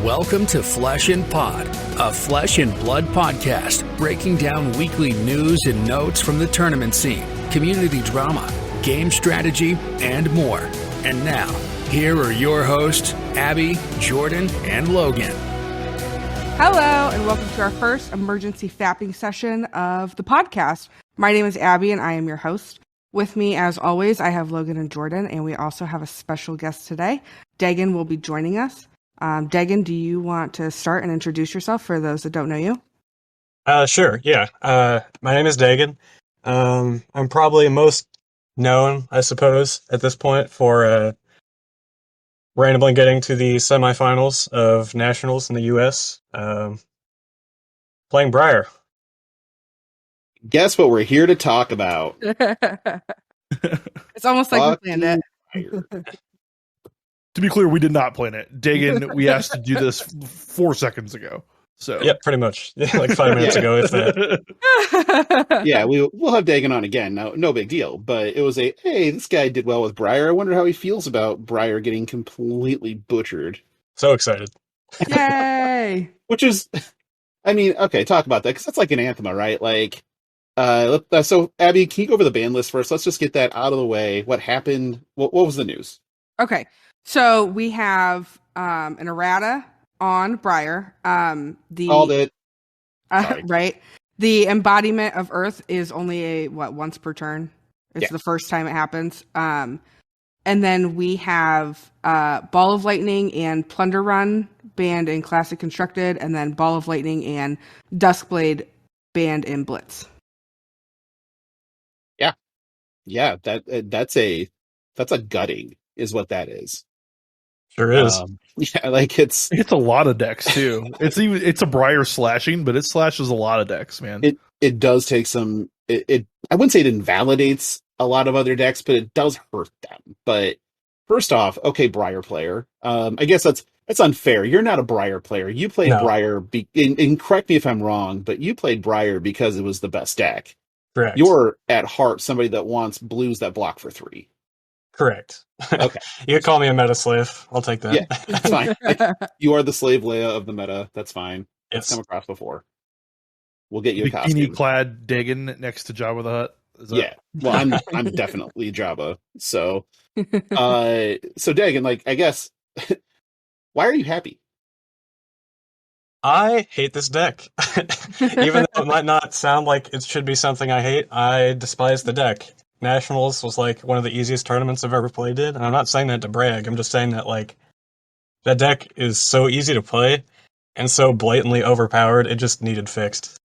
Welcome to Flesh and Pod, a Flesh and Blood podcast, breaking down weekly news and notes from the tournament scene, community drama, game strategy, and more. And now, here are your hosts, Abby, Jordan, and Logan. Hello, and welcome to our first emergency fapping session of the podcast. My name is Abby, and I am your host. With me, as always, I have Logan and Jordan, and we also have a special guest today. Dagan will be joining us. Dagan, do you want to start and introduce yourself for those that don't know you? Sure, yeah. My name is Dagan. I'm probably most known, I suppose, at this point for randomly getting to the semifinals of nationals in the U.S., playing Briar. Guess what we're here to talk about? It's almost like we planned it. To be clear, we did not plan it. Dagan, we asked to do this 4 seconds ago. So Yep, pretty much. Like 5 minutes ago, if that. Yeah, we'll have Dagan on again. No big deal. But it was hey, this guy did well with Briar. I wonder how he feels about Briar getting completely butchered. So excited. Yay! Which is, I mean, okay, talk about that, because that's like an anathema, right? Like, so Abby, can you go over the ban list first? Let's just get that out of the way. What happened? What was the news? Okay, so we have an errata on Briar. Called it. Right. The embodiment of Earth is only once per turn. It's the first time it happens. And then we have Ball of Lightning and Plunder Run banned in Classic Constructed, and then Ball of Lightning and Duskblade banned in Blitz. Yeah, that's a gutting, is what that is. Sure is. Yeah, like it's a lot of decks too. It's a Briar slashing, but it slashes a lot of decks, man. It does take some. I wouldn't say it invalidates a lot of other decks, but it does hurt them. But first off, okay, Briar player. I guess that's unfair. You're not a Briar player. You played Briar, and correct me if I'm wrong, but you played Briar because it was the best deck. Correct. You're at heart somebody that wants blues that block for 3. Correct. Okay. You could call me a meta slave. I'll take that. Yeah, that's fine. You are the slave Leia of the meta. That's fine. Yes. It's come across before. We'll get you a costume. Bikini clad Dagan next to Jabba the Hutt. Yeah. Well, I'm definitely Jabba. So, so Dagan, like, I guess, why are you happy? I hate this deck. Even though it might not sound like it should be something I hate, I despise the deck. Nationals was like one of the easiest tournaments I've ever played in, and I'm not saying that to brag. I'm just saying that like that deck is so easy to play and so blatantly overpowered, it just needed fixed.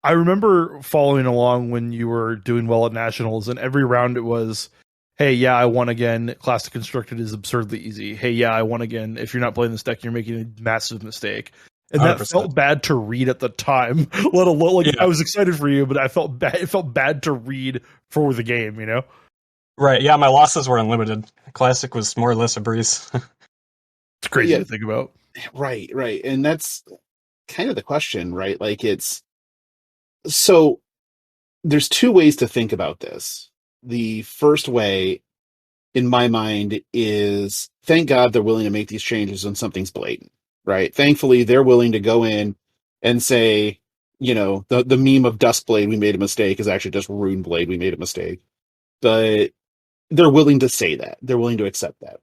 I remember following along when you were doing well at Nationals, and every round it was, hey, yeah, I won again. Classic Constructed is absurdly easy. Hey, yeah, I won again. If you're not playing this deck, you're making a massive mistake. And 100%. That felt bad to read at the time. Let alone, I was excited for you, but I felt bad. It felt bad to read for the game, you know? Right. Yeah, my losses were unlimited. Classic was more or less a breeze. It's crazy to think about. Right. And that's kind of the question, right? Like so there's 2 ways to think about this. The first way, in my mind, is thank God they're willing to make these changes when something's blatant. Right. Thankfully, they're willing to go in and say, you know, the meme of Duskblade, we made a mistake, is actually just Runeblade, we made a mistake. But they're willing to say that. They're willing to accept that.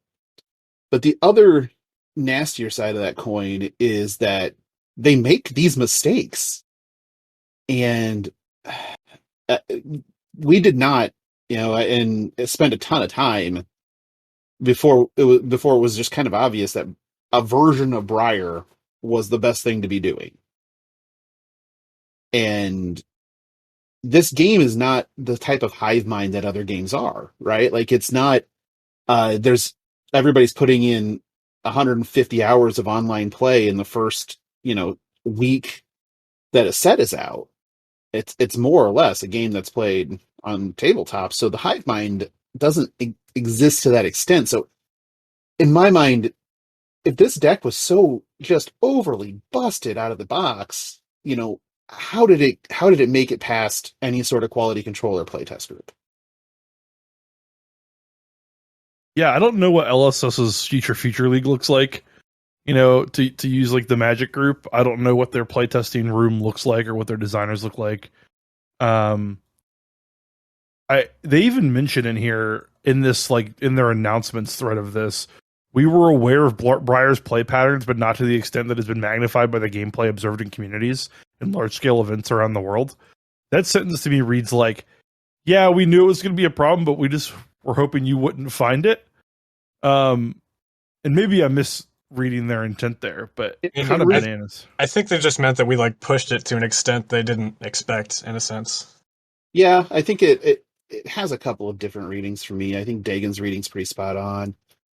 But the other nastier side of that coin is that they make these mistakes. And we did not, you know, and spend a ton of time before it was just kind of obvious that a version of Briar was the best thing to be doing. And this game is not the type of hive mind that other games are, right? Like it's not, everybody's putting in 150 hours of online play in the first, week that a set is out. It's more or less a game that's played on tabletop. So the hive mind doesn't exist to that extent. So in my mind, if this deck was so just overly busted out of the box, how did it make it past any sort of quality control or playtest group? Yeah, I don't know what LSS's Future League looks like, to use like the Magic group. I don't know what their playtesting room looks like or what their designers look like. They even mention in here in this, like in their announcements thread of this, we were aware of Briar's play patterns, but not to the extent that has been magnified by the gameplay observed in communities and large scale events around the world. That sentence to me reads like, yeah, we knew it was going to be a problem, but we just were hoping you wouldn't find it. And maybe I'm misreading their intent there, but it's kind of bananas. I think they just meant that we like pushed it to an extent they didn't expect, in a sense. Yeah, I think it has a couple of different readings for me. I think Dagan's reading's pretty spot on.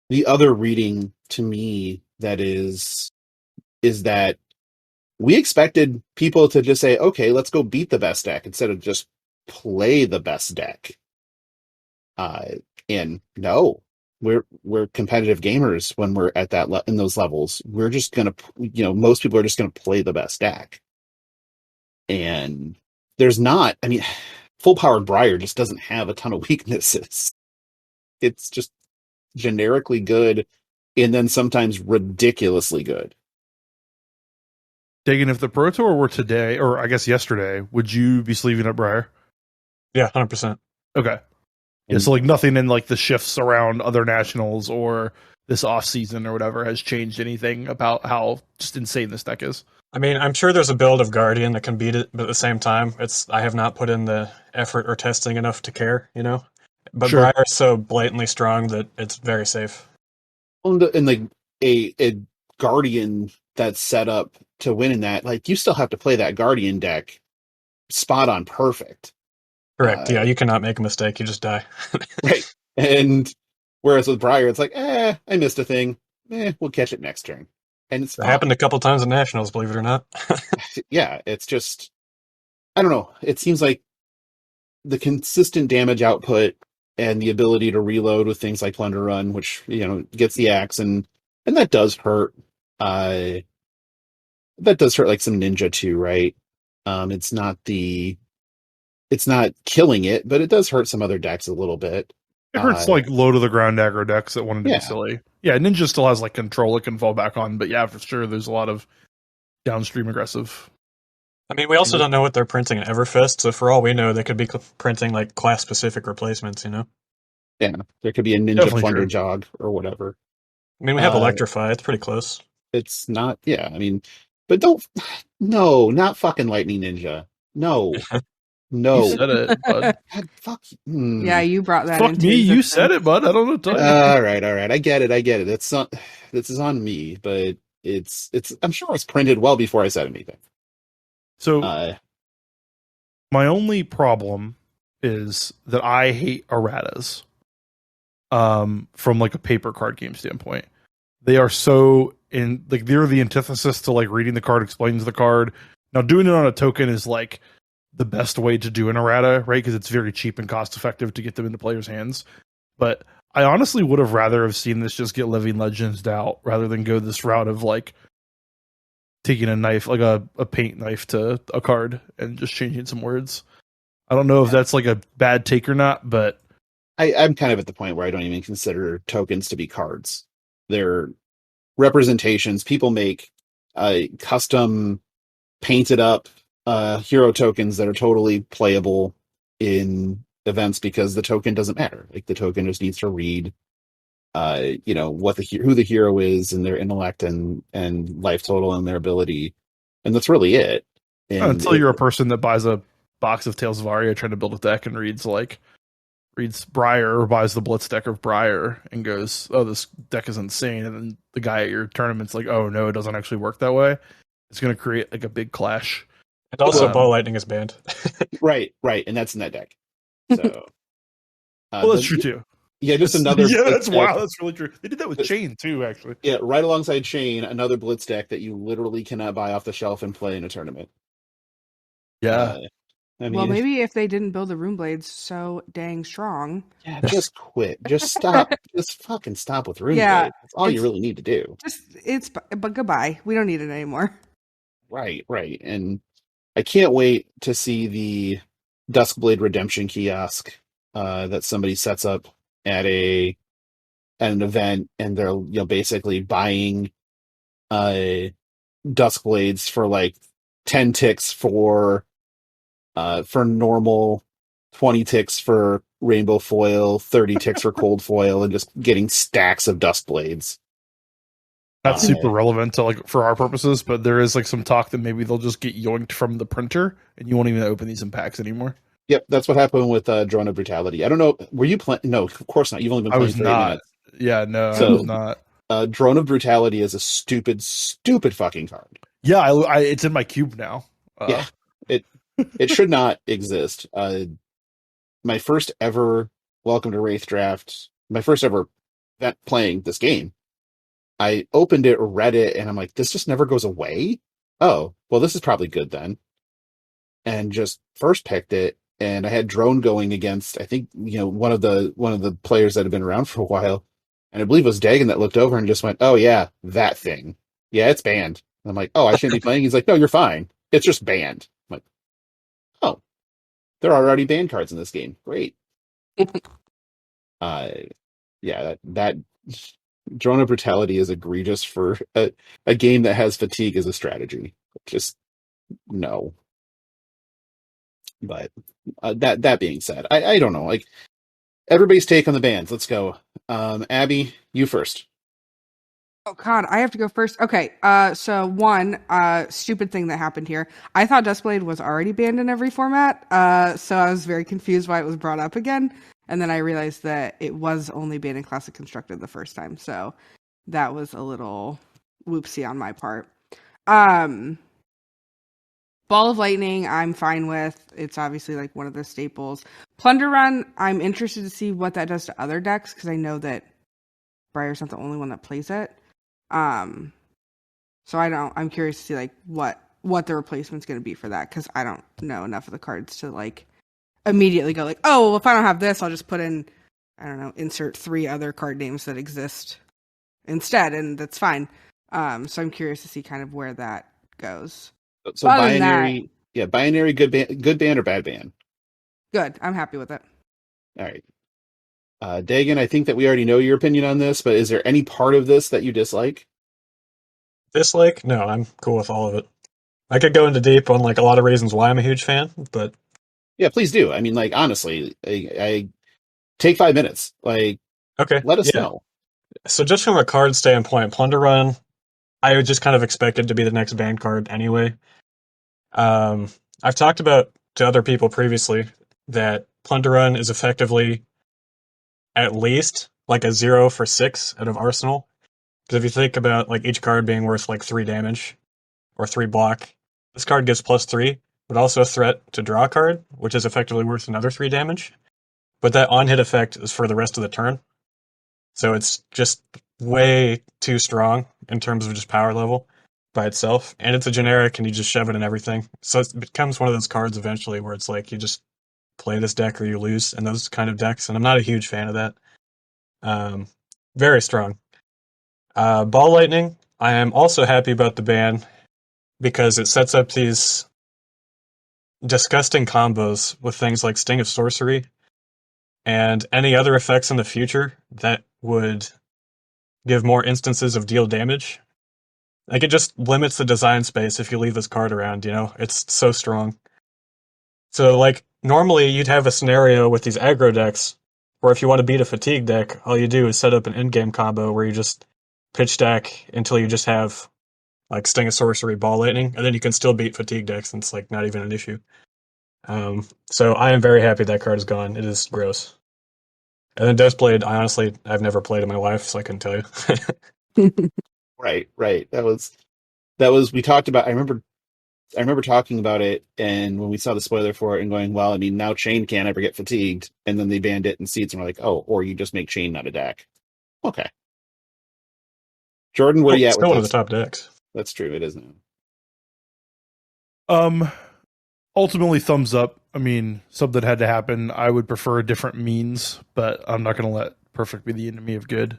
The other reading to me that is that we expected people to just say, okay, let's go beat the best deck instead of just play the best deck. And no, we're competitive gamers when we're at that in those levels. We're just gonna, most people are just gonna play the best deck. And there's not, I mean, full powered Briar just doesn't have a ton of weaknesses. It's just generically good, and then sometimes ridiculously good. Dagan, if the Pro Tour were today, or I guess yesterday, would you be sleeving up Briar? Yeah, 100%. Okay. Yeah, so like nothing in like the shifts around other nationals or this off season or whatever has changed anything about how just insane this deck is. I mean, I'm sure there's a build of Guardian that can beat it, but at the same time, I have not put in the effort or testing enough to care, But Sure. Briar is so blatantly strong that it's very safe. And like a Guardian that's set up to win in that, like you still have to play that Guardian deck spot on perfect. Correct. Yeah, you cannot make a mistake. You just die. Right. And whereas with Briar, it's like, I missed a thing. We'll catch it next turn. And it happened a couple times in Nationals, believe it or not. Yeah, it's just, I don't know. It seems like the consistent damage output and the ability to reload with things like Plunder Run, which, gets the axe, and that does hurt. That does hurt like some Ninja too, right? It's not killing it, but it does hurt some other decks a little bit. It hurts like low to the ground aggro decks that wanted to be silly. Yeah, Ninja still has like control it can fall back on, but yeah, for sure, there's a lot of downstream aggressive. I mean, we also don't know what they're printing in Everfist, so for all we know, they could be printing like class-specific replacements, Yeah, there could be a Ninja Definitely Plunder true. Jog or whatever. I mean, we have Electrify. It's pretty close. It's not, yeah, I mean, but not fucking Lightning Ninja. No. You said it, bud. God, fuck. Yeah, you brought that. Fuck into me, you existence. said it, bud. I don't know what to tell you. All right. I get it. This is on me, but it's. I'm sure it's printed well before I said anything. So, my only problem is that I hate erratas. From like a paper card game standpoint, they are so they're the antithesis to like reading the card explains the card. Now, doing it on a token is like the best way to do an errata, right? Because it's very cheap and cost effective to get them into players' hands. But I honestly would have rather have seen this just get Living Legends out rather than go this route of like taking a knife, like a paint knife to a card and just changing some words. I don't know if that's like a bad take or not, but I'm kind of at the point where I don't even consider tokens to be cards. They're representations. People make custom painted up hero tokens that are totally playable in events because the token doesn't matter. Like the token just needs to read, what who the hero is and their intellect and life total and their ability, and that's really it. And until you're a person that buys a box of Tales of Aria trying to build a deck and reads Briar or buys the Blitz deck of Briar and goes, "Oh, this deck is insane," and then the guy at your tournament's like, "Oh no, it doesn't actually work that way." It's going to create like a big clash. And also, Bow Lightning is banned. right, and that's in that deck. So, well, that's true too. Yeah, just another. Yeah, that's wow. That's really true. They did that with Chain too, actually. Yeah, right alongside Chain, another Blitz deck that you literally cannot buy off the shelf and play in a tournament. Yeah. Well, maybe if they didn't build the Rune Blades so dang strong. Yeah, just quit. Just stop. Just fucking stop with Rune Blades. That's all you really need to do. But goodbye. We don't need it anymore. Right. And I can't wait to see the Duskblade Redemption kiosk that somebody sets up at an event, and they're basically buying Duskblades for like 10 ticks for normal, 20 ticks for rainbow foil, 30 ticks for cold foil, and just getting stacks of Duskblades. Not super relevant to like for our purposes, but there is like some talk that maybe they'll just get yoinked from the printer, and you won't even open these in packs anymore. Yep, that's what happened with Drone of Brutality. I don't know. Were you playing? No, of course not. You've only been I playing was for 8 not. minutes. Yeah, no, I So- was not. Drone of Brutality is a stupid fucking card. Yeah, I it's in my cube now. Yeah, it should not exist. My first ever Welcome to Wraith draft, my first ever event playing this game, I opened it, read it, and I'm like, this just never goes away? Oh, well, this is probably good then. And just first picked it, and I had Drone going against, I think, one of the players that had been around for a while, and I believe it was Dagan that looked over and just went, oh yeah, that thing. Yeah, it's banned. And I'm like, oh, I shouldn't be playing? He's like, no, you're fine. It's just banned. I'm like, oh, there are already banned cards in this game. Great. Yeah, that Drone of Brutality is egregious for a game that has fatigue as a strategy. Just no. But that being said, I don't know. Like, everybody's take on the bans. Let's go. Abby, you first. Oh God, I have to go first. Okay, so one stupid thing that happened here. I thought Duskblade was already banned in every format, so I was very confused why it was brought up again. And then I realized that it was only banned in Classic Constructed the first time, so that was a little whoopsie on my part. Ball of Lightning, I'm fine with. It's obviously like one of the staples. Plunder Run, I'm interested to see what that does to other decks, because I know that Briar's not the only one that plays it. So I'm curious to see like what the replacement's going to be for that, because I don't know enough of the cards to like immediately go like, oh, well, if I don't have this, I'll just put in, I don't know, insert 3 other card names that exist instead, and that's fine. So I'm curious to see kind of where that goes. So binary, binary, good ban or bad ban? Good. I'm happy with it. All right. Dagan, I think that we already know your opinion on this, but is there any part of this that you dislike? Dislike? No, I'm cool with all of it. I could go into deep on like a lot of reasons why I'm a huge fan, but Yeah, please do. I mean, like, honestly, I take 5 minutes. Like, okay, let us know. So just from a card standpoint, Plunder Run, I would just kind of expect it to be the next ban card anyway. I've talked about to other people previously that Plunder Run is effectively at least like a 0 for 6 out of Arsenal. Because if you think about like each card being worth like 3 damage or 3 block, this card gives +3, but also a threat to draw a card, which is effectively worth another 3 damage. But that on-hit effect is for the rest of the turn. So it's just way too strong in terms of just power level by itself. And it's a generic and you just shove it in everything. So it becomes one of those cards eventually where it's like you just play this deck or you lose, and those kind of decks. And I'm not a huge fan of that. Very strong. Ball Lightning, I am also happy about the ban because it sets up these disgusting combos with things like Sting of Sorcery and any other effects in the future that would give more instances of deal damage. Like, it just limits the design space if you leave this card around, It's so strong. So, like, normally you'd have a scenario with these aggro decks where if you want to beat a fatigue deck, all you do is set up an in-game combo where you just pitch stack until you just have, like, Sting of Sorcery, Ball Lightning, and then you can still beat fatigue decks, and it's, like, not even an issue. So I am very happy that card is gone. It is gross. And then Duskblade, I've never played in my life, so I couldn't tell you. Right. That was we talked about. I remember talking about it, and when we saw the spoiler for it, and going, well, I mean, now Chain can't ever get fatigued, and then they banned it in Seeds, and we're like, oh, or you just make Chain not a deck. Okay. Jordan, where you at Still with one this? of the top decks. That's true. It is now. Ultimately, thumbs up. I mean, something had to happen. I would prefer a different means, but I'm not going to let perfect be the enemy of good.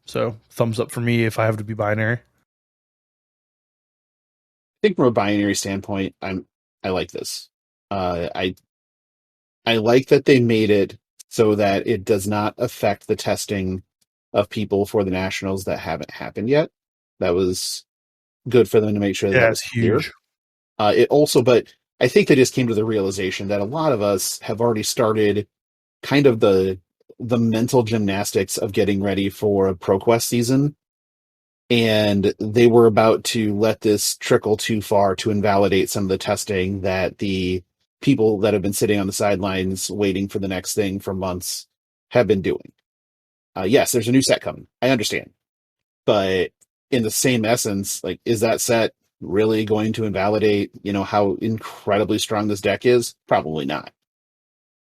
So thumbs up for me if I have to be binary. I think from a binary standpoint, I like this. I like that they made it so that it does not affect the testing of people for the nationals that haven't happened yet. That was good for them to make sure that Yeah, was it's clear. huge. But I think they just came to the realization that a lot of us have already started kind of the mental gymnastics of getting ready for a ProQuest season, and they were about to let this trickle too far to invalidate some of the testing that the people that have been sitting on the sidelines waiting for the next thing for months have been doing. Yes, there's a new set coming. I understand. But in the same essence, like, is that set really going to invalidate, how incredibly strong this deck is? Probably not.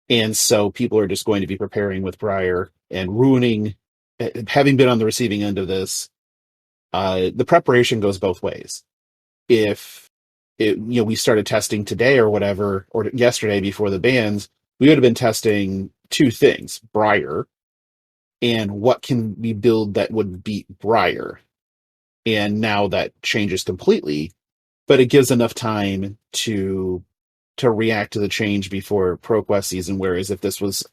And so people are just going to be preparing with Briar and ruining, having been on the receiving end of this. The preparation goes both ways. If we started testing today or whatever, or yesterday before the bans, we would have been testing two things: Briar and what can we build that would beat Briar. And now that changes completely, but it gives enough time to react to the change before ProQuest season. Whereas if this was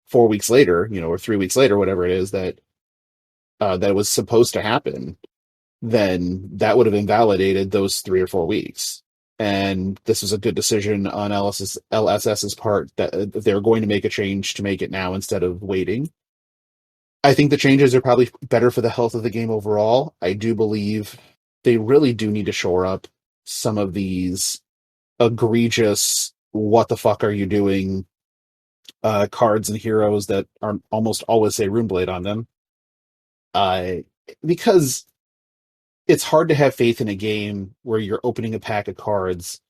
4 weeks later, or 3 weeks later, whatever it is that was supposed to happen, then that would have invalidated those 3 or 4 weeks. And this was a good decision on LSS's part that they're going to make a change to make it now instead of waiting. I think the changes are probably better for the health of the game overall. I do believe they really do need to shore up some of these egregious, what the fuck are you doing, cards and heroes that are almost always say Runeblade on them. Because it's hard to have faith in a game where you're opening a pack of cards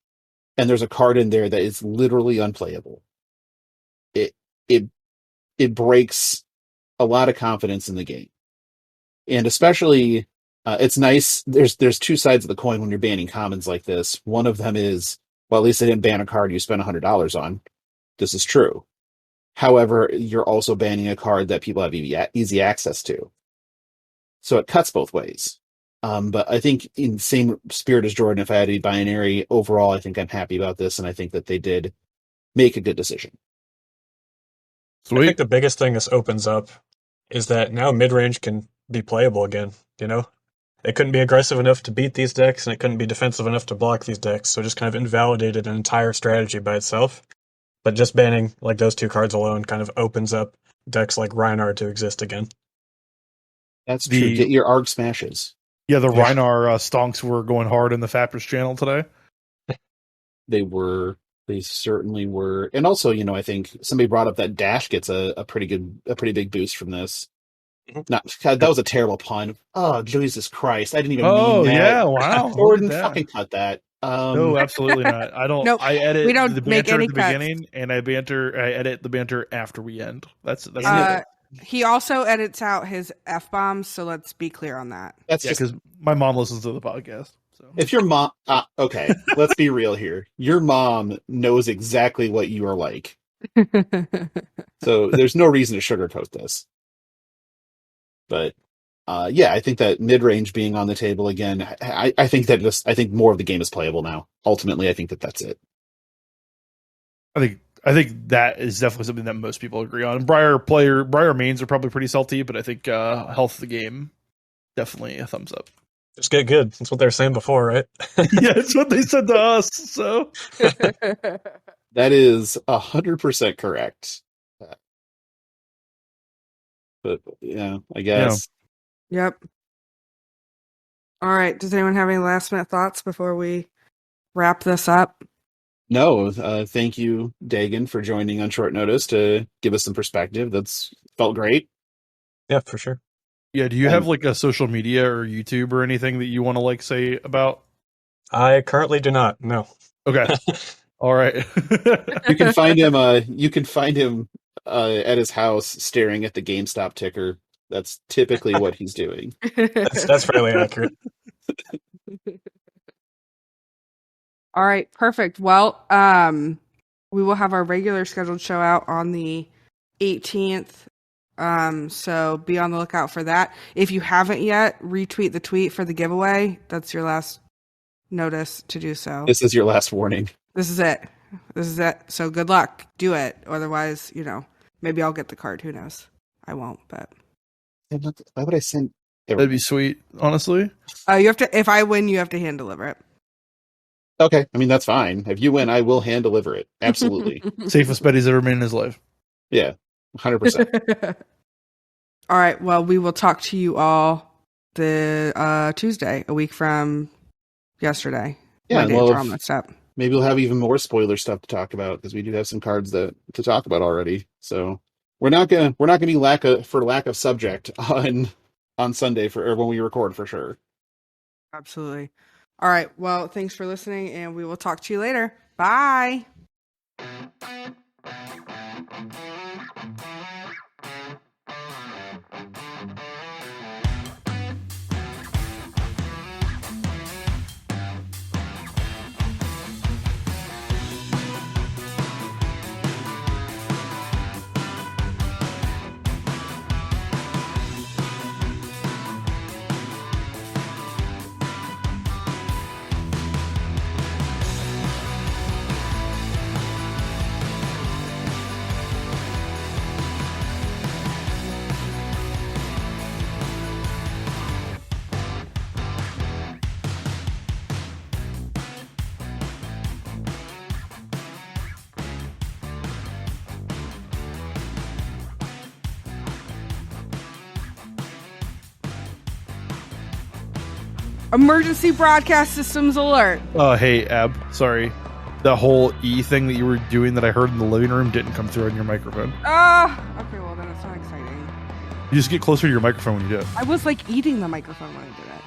and there's a card in there that is literally unplayable. It breaks a lot of confidence in the game. And especially, it's nice. There's two sides of the coin when you're banning commons like this. One of them is, well, at least they didn't ban a card you spent $100 on. This is true. However, you're also banning a card that people have easy access to. So it cuts both ways. But I think in the same spirit as Jordan, if I had to be binary, overall, I think I'm happy about this, and I think that they did make a good decision. I think the biggest thing this opens up is that now mid-range can be playable again, It couldn't be aggressive enough to beat these decks, and it couldn't be defensive enough to block these decks, so it just kind of invalidated an entire strategy by itself. But just banning like those two cards alone kind of opens up decks like Reinhardt to exist again. That's true. Get your ARG smashes. Yeah, the Reinar stonks were going hard in the Fappers channel today. They were. They certainly were. And also, I think somebody brought up that Dash gets a pretty big boost from this. God, that was a terrible pun. Oh, Jesus Christ. I didn't even mean that. Yeah, wow. Jordan, fucking cut that. No, absolutely not. I don't. Nope, I edit we don't the make banter any at the cuts. beginning, and I edit the banter after we end. That's He also edits out his F-bombs, so let's be clear on that. That's because my mom listens to the podcast. So. If your mom, okay, let's be real here. Your mom knows exactly what you are like, so there's no reason to sugarcoat this. But I think that mid-range being on the table again, I think more of the game is playable now. Ultimately, I think that's it. I think that is definitely something that most people agree on. Briar mains are probably pretty salty, but I think health of the game, definitely a thumbs up. Just get good. That's what they were saying before, right? Yeah, it's what they said to us. So that is 100% correct. But yeah, I guess. Yeah. Yep. All right. Does anyone have any last minute thoughts before we wrap this up? No. Thank you, Dagan, for joining on short notice to give us some perspective. That's felt great. Yeah, for sure. Yeah, do you have like a social media or YouTube or anything that you want to say about? I currently do not. No. Okay. All right. You can find him. At his house, staring at the GameStop ticker. That's typically what he's doing. That's fairly accurate. All right, perfect. Well, we will have our regular scheduled show out on the 18th. So be on the lookout for that. If you haven't yet, retweet the tweet for the giveaway. That's your last notice to do so. This is your last warning. This is it. So good luck. Do it. Otherwise, maybe I'll get the card. Who knows? I won't, but. Why would I send That'd be sweet, honestly. You have to. If I win, you have to hand deliver it. Okay, I mean that's fine. If you win, I will hand deliver it. Absolutely. Safest bet he's ever made in his life. Yeah, 100%. All right. Well, we will talk to you all the Tuesday, a week from yesterday. Yeah, Monday, well, all messed up. maybe we'll have even more spoiler stuff to talk about because we do have some cards to talk about already. So we're not gonna be lack of subject on Sunday or when we record for sure. Absolutely. All right. Well, thanks for listening, and we will talk to you later. Bye. Emergency broadcast systems alert. Oh, hey, Ab. Sorry. The whole E thing that you were doing that I heard in the living room didn't come through on your microphone. Okay, well then it's not exciting. You just get closer to your microphone when you do it. I was like eating the microphone when I did it.